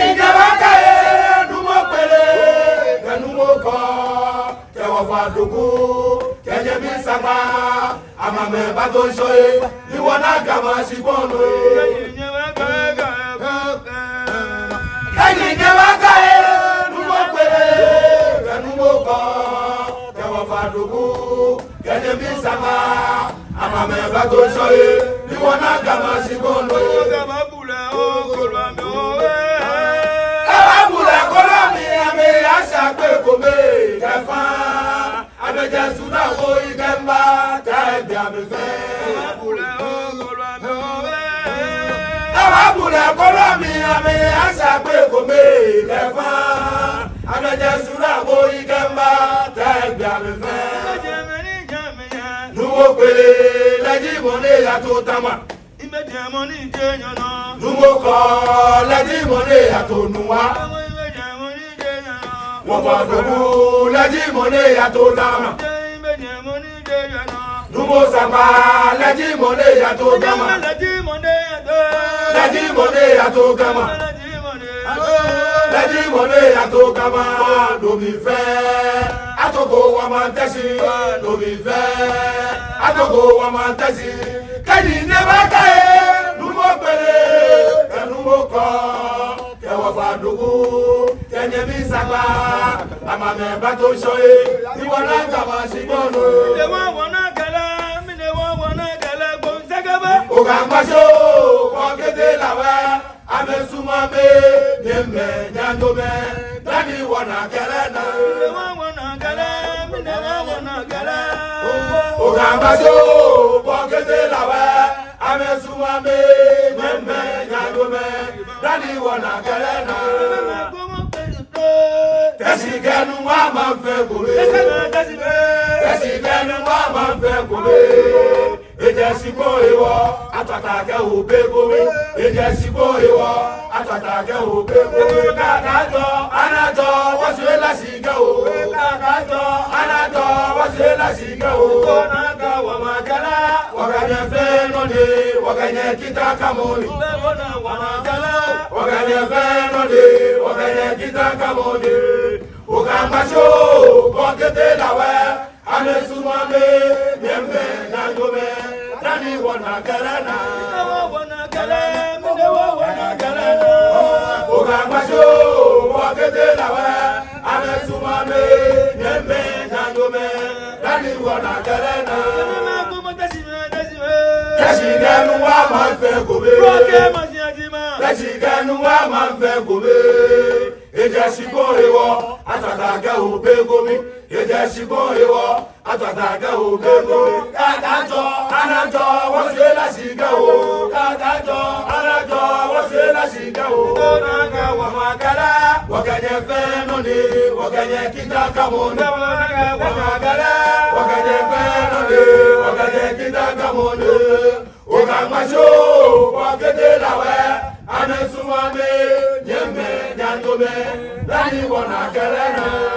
Nyabakaye, Numopele, Ganumoko, Tewafaduku, Kenyabi Sama, Amame Batoshoe, Iwana Gama Sibono. Nyabakaye, Numopele, Ganumoko, Tewafaduku, Kenyabi Sama, Amame Batoshoe, Iwana Gama Sibono. Numo sama laji mone ya to gama laji mone ya to gama laji mone ya to gama do mi fe atoko wa mantasi do mi fe atoko wa mantasi kadi ne ba kae numo pele numo ko ke wa fa dugu kenye mi saba ama me ba to shoye ni wana gama sibono de wa wana Ogambaso, Wakete Lawa, Amesumame, Yeme, Yandome, Dani Wana Galana, Ogambaso, Wakete Lawa, Amesumame, Yeme, Yandome, Dani Wana Galana. Tesiganu Mama Febule, Tesiganu Mama Febule. Ejesibo ewo atwatake obegome ejesibo ewo atwatake obegome kakajo anajo wosela siga o kakajo anajo wosela siga o konaka wamakala wakanye fenode wakanye kitakamoni wamakala wakanye fenode wakanye kitakamoni ukambaso bokete lawe amesumame yembe nangome Dani wana galana, Ogambaso, Wakete Lawa, Amesumame, Yembe, Nangome, Dani wana galana. Tashiganu wa manfe gobe, Tashiganu wa manfe gobe. Ejesibo ewo, atataga obegomi. Ejesibo ewo, atataga obegomi. Kakajo, anajo, wasela siga o. Kakajo, anajo, wasela siga o. Naga wamakala, wakanye fenoni, wakanye kitakamoni. Wamakala, wakanye fenoni, wakanye kitakamoni. Ogambaso, wakete lawe, amesumame, yembe, nyandome, dani wana galana.